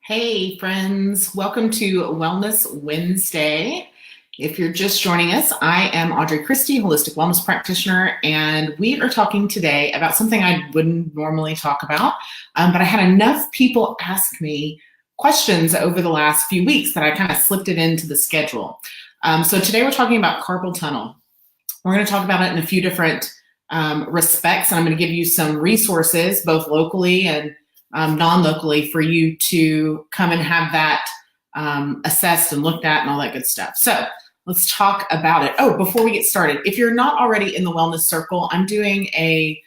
Hey friends, welcome to Wellness Wednesday. If you're just joining us, I am Audrey Christie, holistic wellness practitioner, and we are talking today about something I wouldn't normally talk about, but I had enough people ask me questions over the last few weeks that I kind of slipped it into the schedule. So today we're talking about carpal tunnel. We're going to talk about it in a few different respects, and I'm going to give you some resources, both locally and non-locally, for you to come and have that assessed and looked at and all that good stuff. So let's talk about it. Oh, before we get started, if you're not already in the wellness circle, I'm doing a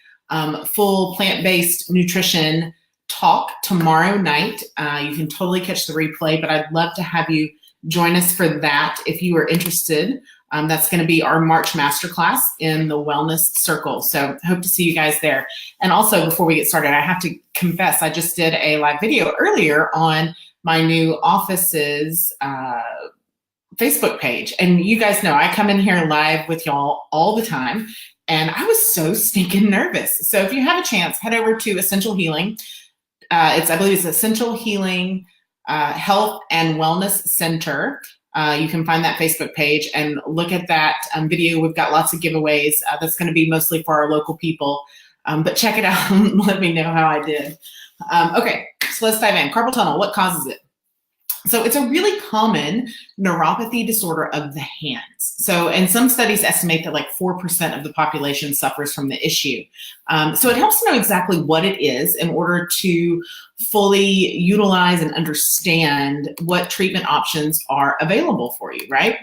full plant-based nutrition talk tomorrow night. You can totally catch the replay, but I'd love to have you join us for that if you are interested. That's going to be our March masterclass in the wellness circle. So hope to see you guys there. And also, before we get started, I have to confess, I just did a live video earlier on my new office's Facebook page. And you guys know I come in here live with y'all all the time. And I was so stinking nervous. So if you have a chance, head over to Essential Healing. I believe it's Essential Healing Health and Wellness Center. You can find that Facebook page and look at that video. We've got lots of giveaways. That's going to be mostly for our local people, but check it out and let me know how I did. Okay, so let's dive in. Carpal tunnel, what causes it? So it's a really common neuropathy disorder of the hands. So, and some studies estimate that like 4% of the population suffers from the issue. So it helps to know exactly what it is in order to fully utilize and understand what treatment options are available for you, right?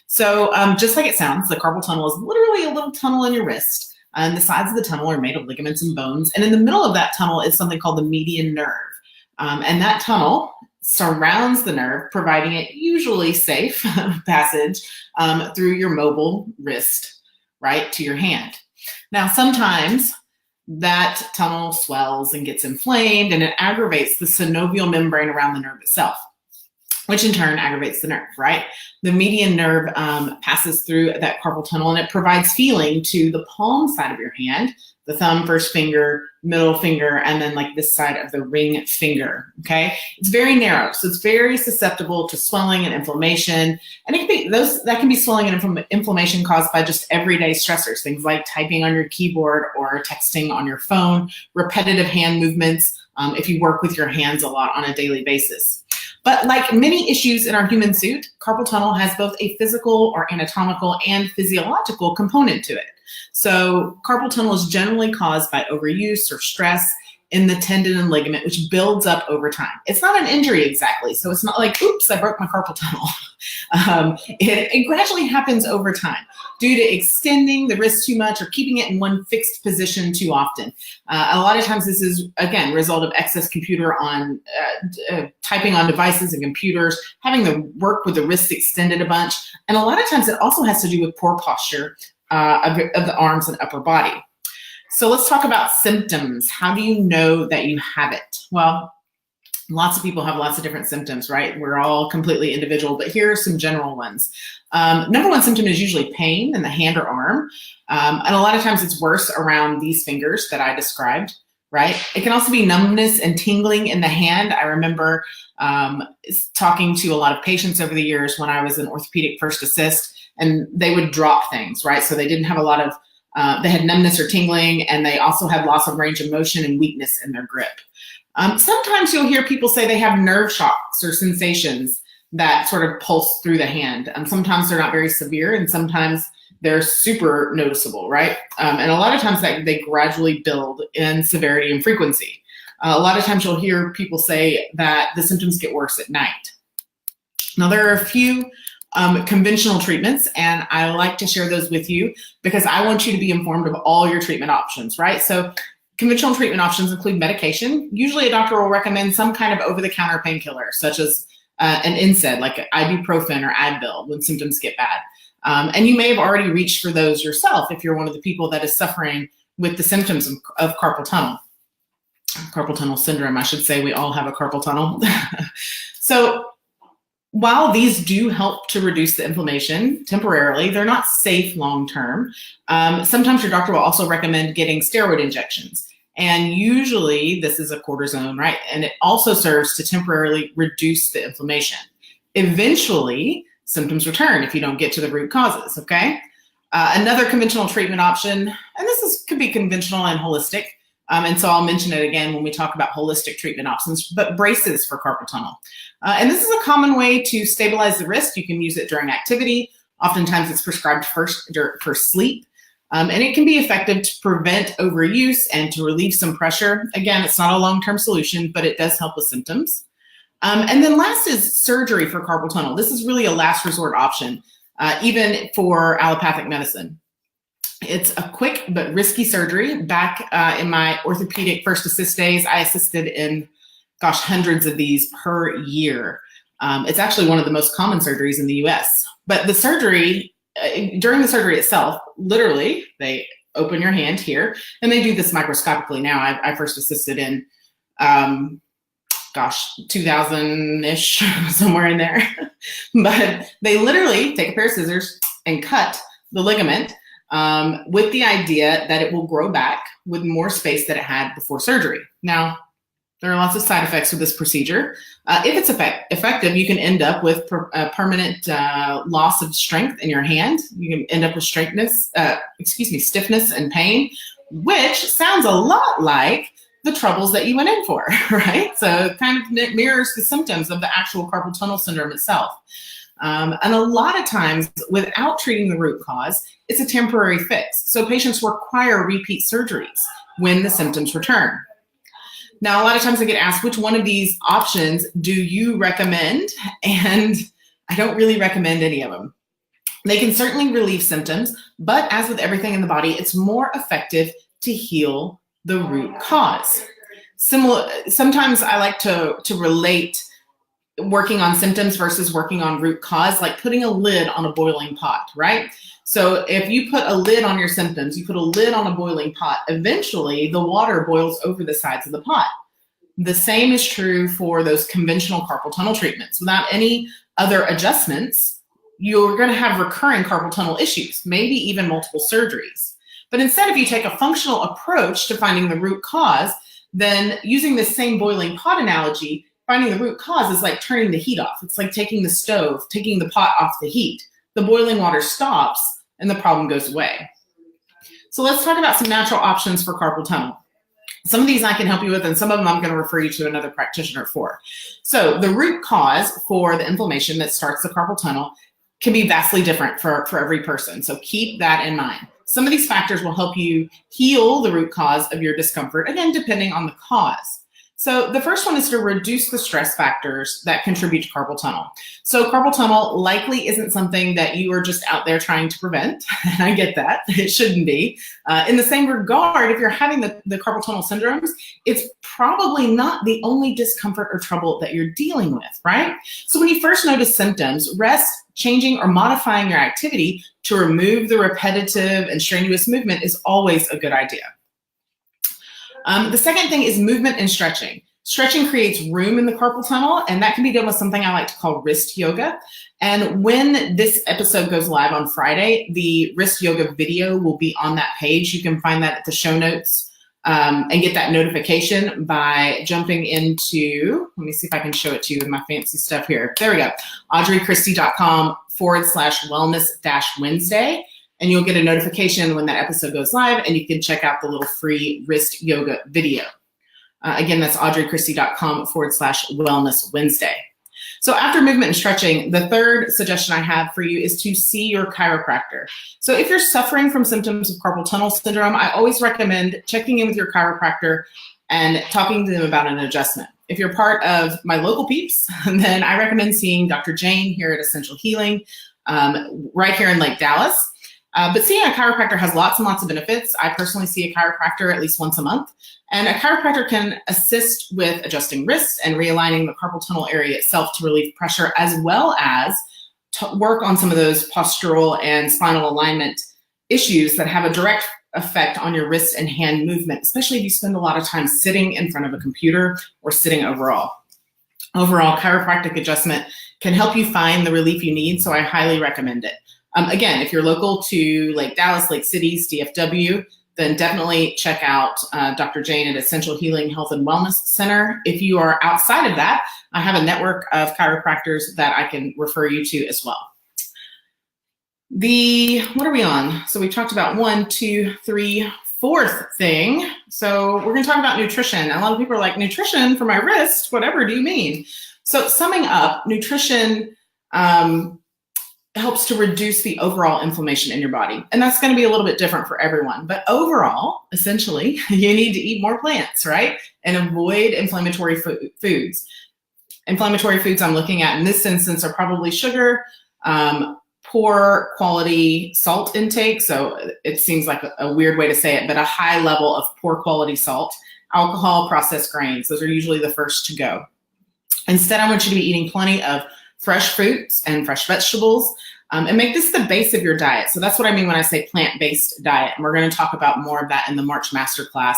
So just like it sounds, the carpal tunnel is literally a little tunnel in your wrist. And the sides of the tunnel are made of ligaments and bones. And in the middle of that tunnel is something called the median nerve. And that tunnel surrounds the nerve, providing it usually safe passage through your mobile wrist, right, to your hand. Now, sometimes that tunnel swells and gets inflamed, and it aggravates the synovial membrane around the nerve itself, which in turn aggravates the nerve, right? The median nerve passes through that carpal tunnel, and it provides feeling to the palm side of your hand, the thumb, first finger, middle finger, and then like this side of the ring finger, okay? It's very narrow, so it's very susceptible to swelling and inflammation. And it can be that can be swelling and inflammation caused by just everyday stressors, things like typing on your keyboard or texting on your phone, repetitive hand movements, if you work with your hands a lot on a daily basis. But like many issues in our human suit, carpal tunnel has both a physical or anatomical and physiological component to it. So carpal tunnel is generally caused by overuse or stress in the tendon and ligament, which builds up over time. It's not an injury exactly. So it's not like, oops, I broke my carpal tunnel. It gradually happens over time due to extending the wrist too much or keeping it in one fixed position too often. A lot of times this is, again, a result of excess typing on devices and computers, having the work with the wrist extended a bunch. And a lot of times it also has to do with poor posture of the arms and upper body. So let's talk about symptoms. How do you know that you have it? Well, lots of people have lots of different symptoms, right? We're all completely individual, but here are some general ones. Number one symptom is usually pain in the hand or arm. And a lot of times it's worse around these fingers that I described, right? It can also be numbness and tingling in the hand. I remember talking to a lot of patients over the years when I was an orthopedic first assist, and they would drop things, right? So they didn't have a lot of, they had numbness or tingling, and they also had loss of range of motion and weakness in their grip. Sometimes you'll hear people say they have nerve shocks or sensations that sort of pulse through the hand. Sometimes they're not very severe, and sometimes they're super noticeable, right? And a lot of times that they gradually build in severity and frequency. A lot of times you'll hear people say that the symptoms get worse at night. Now, there are a few conventional treatments, and I like to share those with you because I want you to be informed of all your treatment options, right? So conventional treatment options include medication. Usually a doctor will recommend some kind of over-the-counter painkiller, such as an NSAID, like ibuprofen or Advil, when symptoms get bad. And you may have already reached for those yourself if you're one of the people that is suffering with the symptoms of carpal tunnel syndrome, I should say. We all have a carpal tunnel. So while these do help to reduce the inflammation temporarily, they're not safe long-term. Sometimes your doctor will also recommend getting steroid injections. And usually this is a cortisone, right? And it also serves to temporarily reduce the inflammation. Eventually, symptoms return if you don't get to the root causes, okay? Another conventional treatment option, and could be conventional and holistic, and so I'll mention it again when we talk about holistic treatment options, but braces for carpal tunnel. And this is a common way to stabilize the wrist. You can use it during activity. Oftentimes it's prescribed first for sleep. And it can be effective to prevent overuse and to relieve some pressure. Again, it's not a long-term solution, but it does help with symptoms. And then last is surgery for carpal tunnel. This is really a last resort option, even for allopathic medicine. It's a quick but risky surgery. Back in my orthopedic first assist days, I assisted in, hundreds of these per year. It's actually one of the most common surgeries in the US. But the surgery, during the surgery itself, literally, they open your hand here, and they do this microscopically now. I first assisted in, 2000-ish, somewhere in there. But they literally take a pair of scissors and cut the ligament with the idea that it will grow back with more space that it had before surgery. Now, there are lots of side effects with this procedure. If it's effective, you can end up with permanent loss of strength in your hand. You can end up with stiffness and pain, which sounds a lot like the troubles that you went in for, right? So it kind of mirrors the symptoms of the actual carpal tunnel syndrome itself. And a lot of times, without treating the root cause, it's a temporary fix. So patients require repeat surgeries when the symptoms return. Now, a lot of times I get asked, which one of these options do you recommend? And I don't really recommend any of them. They can certainly relieve symptoms, but as with everything in the body, it's more effective to heal the root cause. Sometimes I like to relate working on symptoms versus working on root cause, like putting a lid on a boiling pot, right? So if you put a lid on your symptoms, you put a lid on a boiling pot, eventually the water boils over the sides of the pot. The same is true for those conventional carpal tunnel treatments. Without any other adjustments, you're going to have recurring carpal tunnel issues, maybe even multiple surgeries. But instead, if you take a functional approach to finding the root cause, then using the same boiling pot analogy, finding the root cause is like turning the heat off. It's like taking the stove, taking the pot off the heat. The boiling water stops and the problem goes away. So let's talk about some natural options for carpal tunnel. Some of these I can help you with, and some of them I'm going to refer you to another practitioner for. So the root cause for the inflammation that starts the carpal tunnel can be vastly different for every person. So keep that in mind. Some of these factors will help you heal the root cause of your discomfort, again, depending on the cause. So the first one is to reduce the stress factors that contribute to carpal tunnel. So carpal tunnel likely isn't something that you are just out there trying to prevent. And I get that. It shouldn't be. In the same regard, if you're having the carpal tunnel syndromes, it's probably not the only discomfort or trouble that you're dealing with, right? So when you first notice symptoms, rest, changing or modifying your activity to remove the repetitive and strenuous movement is always a good idea. The second thing is movement and stretching. Stretching creates room in the carpal tunnel, and that can be done with something I like to call wrist yoga. And when this episode goes live on Friday, the wrist yoga video will be on that page. You can find that at the show notes and get that notification by jumping into, let me see if I can show it to you with my fancy stuff here. There we go, audreychristie.com/wellness-Wednesday. And you'll get a notification when that episode goes live, and you can check out the little free wrist yoga video. Again, that's audreychristie.com/wellness-Wednesday. So after movement and stretching, the third suggestion I have for you is to see your chiropractor. So if you're suffering from symptoms of carpal tunnel syndrome, I always recommend checking in with your chiropractor and talking to them about an adjustment. If you're part of my local peeps, then I recommend seeing Dr. Jane here at Essential Healing, right here in Lake Dallas. But seeing a chiropractor has lots and lots of benefits. I personally see a chiropractor at least once a month. And a chiropractor can assist with adjusting wrists and realigning the carpal tunnel area itself to relieve pressure, as well as to work on some of those postural and spinal alignment issues that have a direct effect on your wrist and hand movement, especially if you spend a lot of time sitting in front of a computer or sitting overall. Overall, chiropractic adjustment can help you find the relief you need, so I highly recommend it. Again, if you're local to Lake Dallas, Lake Cities, DFW, then definitely check out Dr. Jane at Essential Healing Health and Wellness Center. If you are outside of that, I have a network of chiropractors that I can refer you to as well. What are we on? So we talked about 1, 2, 3, fourth thing. So we're going to talk about nutrition. A lot of people are like, nutrition for my wrist? Whatever do you mean? So summing up, nutrition helps to reduce the overall inflammation in your body. And that's going to be a little bit different for everyone. But overall, essentially, you need to eat more plants, right? And avoid inflammatory foods. Inflammatory foods I'm looking at in this instance are probably sugar, poor quality salt intake. So it seems like a weird way to say it, but a high level of poor quality salt, alcohol, processed grains. Those are usually the first to go. Instead, I want you to be eating plenty of fresh fruits and fresh vegetables, and make this the base of your diet. So that's what I mean when I say plant-based diet. And we're going to talk about more of that in the March Masterclass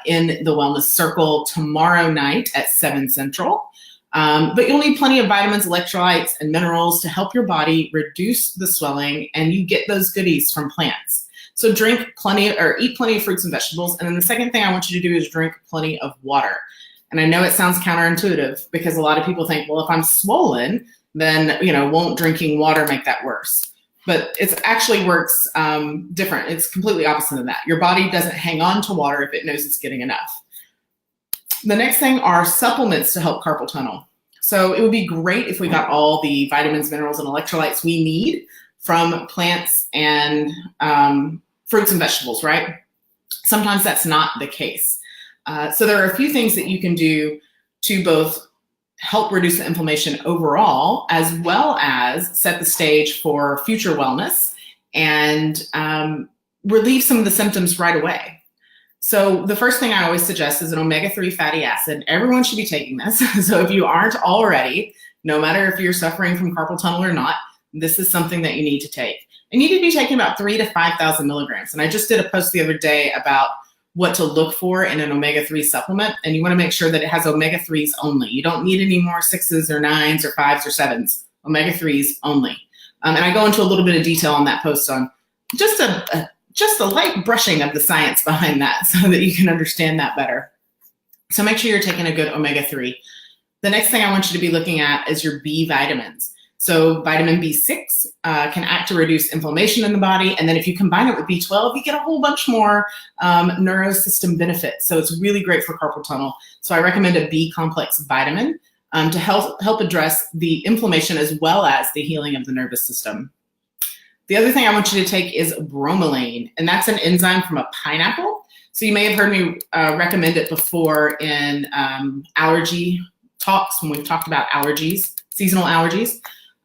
in the Wellness Circle tomorrow night at 7 Central. But you'll need plenty of vitamins, electrolytes, and minerals to help your body reduce the swelling, and you get those goodies from plants. So eat plenty of fruits and vegetables. And then the second thing I want you to do is drink plenty of water. And I know it sounds counterintuitive because a lot of people think, well, if I'm swollen, then, won't drinking water make that worse? But it actually works different. It's completely opposite of that. Your body doesn't hang on to water if it knows it's getting enough. The next thing are supplements to help carpal tunnel. So it would be great if we got all the vitamins, minerals, and electrolytes we need from plants and fruits and vegetables, right? Sometimes that's not the case. So there are a few things that you can do to both help reduce the inflammation overall, as well as set the stage for future wellness and relieve some of the symptoms right away. So the first thing I always suggest is an omega-3 fatty acid. Everyone should be taking this. So if you aren't already, no matter if you're suffering from carpal tunnel or not, this is something that you need to take. You need to be taking about 3,000 to 5,000 milligrams. And I just did a post the other day about what to look for in an omega-3 supplement. And you want to make sure that it has omega-3s only. You don't need any more 6s or 9s or 5s or 7s. Omega-3s only. And I go into a little bit of detail on that post on just a light brushing of the science behind that so that you can understand that better. So make sure you're taking a good omega-3. The next thing I want you to be looking at is your B vitamins. So vitamin B6 can act to reduce inflammation in the body. And then if you combine it with B12, you get a whole bunch more neurosystem benefits. So it's really great for carpal tunnel. So I recommend a B complex vitamin to help address the inflammation as well as the healing of the nervous system. The other thing I want you to take is bromelain, and that's an enzyme from a pineapple. So you may have heard me recommend it before in allergy talks when we've talked about allergies, seasonal allergies.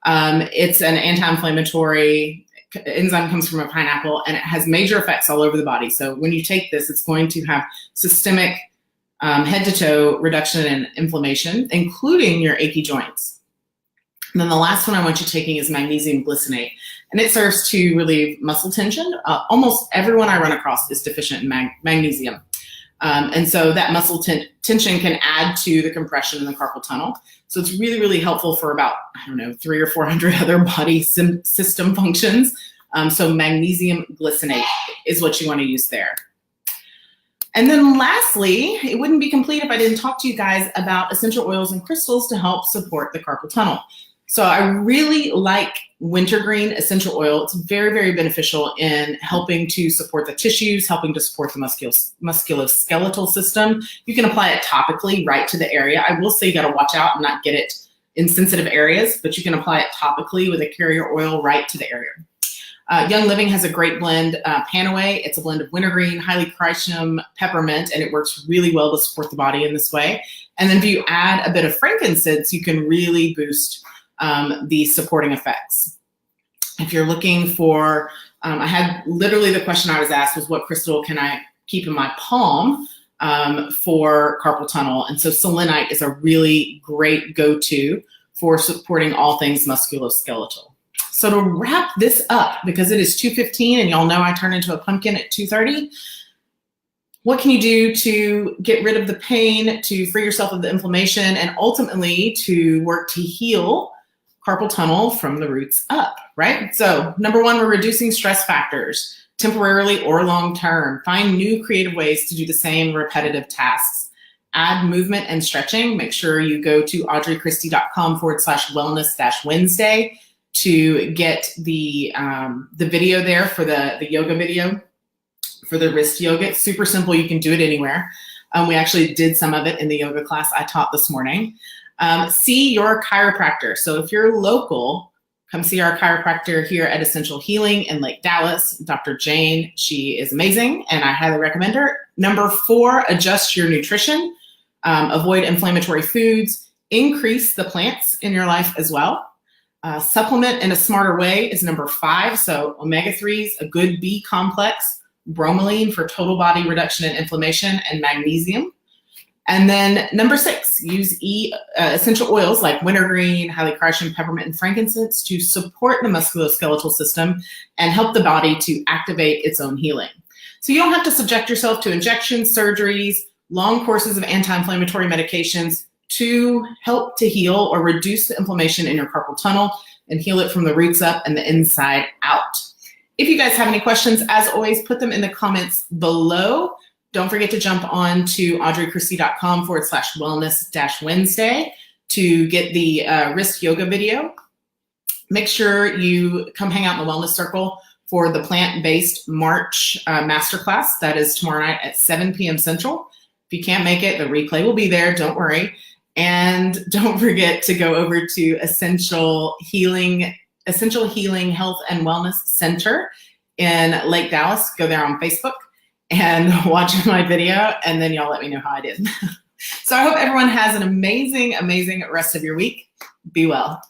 It's an anti-inflammatory enzyme, comes from a pineapple, and it has major effects all over the body. So when you take this, it's going to have systemic head to toe reduction in inflammation, including your achy joints. And then the last one I want you taking is magnesium glycinate, and it serves to relieve muscle tension. Almost everyone I run across is deficient in magnesium. And so that muscle tension can add to the compression in the carpal tunnel. So it's really, really helpful for about, 300 or 400 other body system functions. So magnesium glycinate is what you want to use there. And then lastly, it wouldn't be complete if I didn't talk to you guys about essential oils and crystals to help support the carpal tunnel. So I really like wintergreen essential oil. It's very, very beneficial in helping to support the tissues, helping to support the musculoskeletal system. You can apply it topically right to the area. I will say you got to watch out and not get it in sensitive areas, but you can apply it topically with a carrier oil right to the area. Young Living has a great blend, Panaway. It's a blend of wintergreen, hylichrysum, peppermint, and it works really well to support the body in this way. And then if you add a bit of frankincense, you can really boost the supporting effects. If you're looking for, I had literally the question I was asked was, what crystal can I keep in my palm for carpal tunnel? And so selenite is a really great go-to for supporting all things musculoskeletal. So to wrap this up, because it is 2:15 and y'all know I turn into a pumpkin at 2:30, what can you do to get rid of the pain, to free yourself of the inflammation, and ultimately to work to heal carpal tunnel from the roots up, right? So number one, we're reducing stress factors. temporarily or long-term. Find new creative ways to do the same repetitive tasks. Add movement and stretching. Make sure you go to audreychristie.com/wellness-Wednesday to get the video there for the yoga video for the wrist yoga. It's super simple. You can do it anywhere. We actually did some of it in the yoga class I taught this morning. See your chiropractor. So if you're local, come see our chiropractor here at Essential Healing in Lake Dallas, Dr. Jane. She is amazing, and I highly recommend her. Number 4, adjust your nutrition. Avoid inflammatory foods. Increase the plants in your life as well. Supplement in a smarter way is number 5. So omega-3s, a good B complex, bromelain for total body reduction and inflammation, and magnesium. And then number 6, use essential oils like wintergreen, highly Christian, peppermint, and frankincense to support the musculoskeletal system and help the body to activate its own healing. So you don't have to subject yourself to injections, surgeries, long courses of anti-inflammatory medications to help to heal or reduce the inflammation in your carpal tunnel and heal it from the roots up and the inside out. If you guys have any questions, as always, put them in the comments below. Don't forget to jump on to audreychristie.com/wellness-Wednesday to get the wrist yoga video. Make sure you come hang out in the Wellness Circle for the plant-based March masterclass. That is tomorrow night at 7 p.m. Central. If you can't make it, the replay will be there. Don't worry. And don't forget to go over to Essential Healing Health and Wellness Center in Lake Dallas. Go there on Facebook and watch my video, and then y'all let me know how I did. So I hope everyone has an amazing, amazing rest of your week. Be well.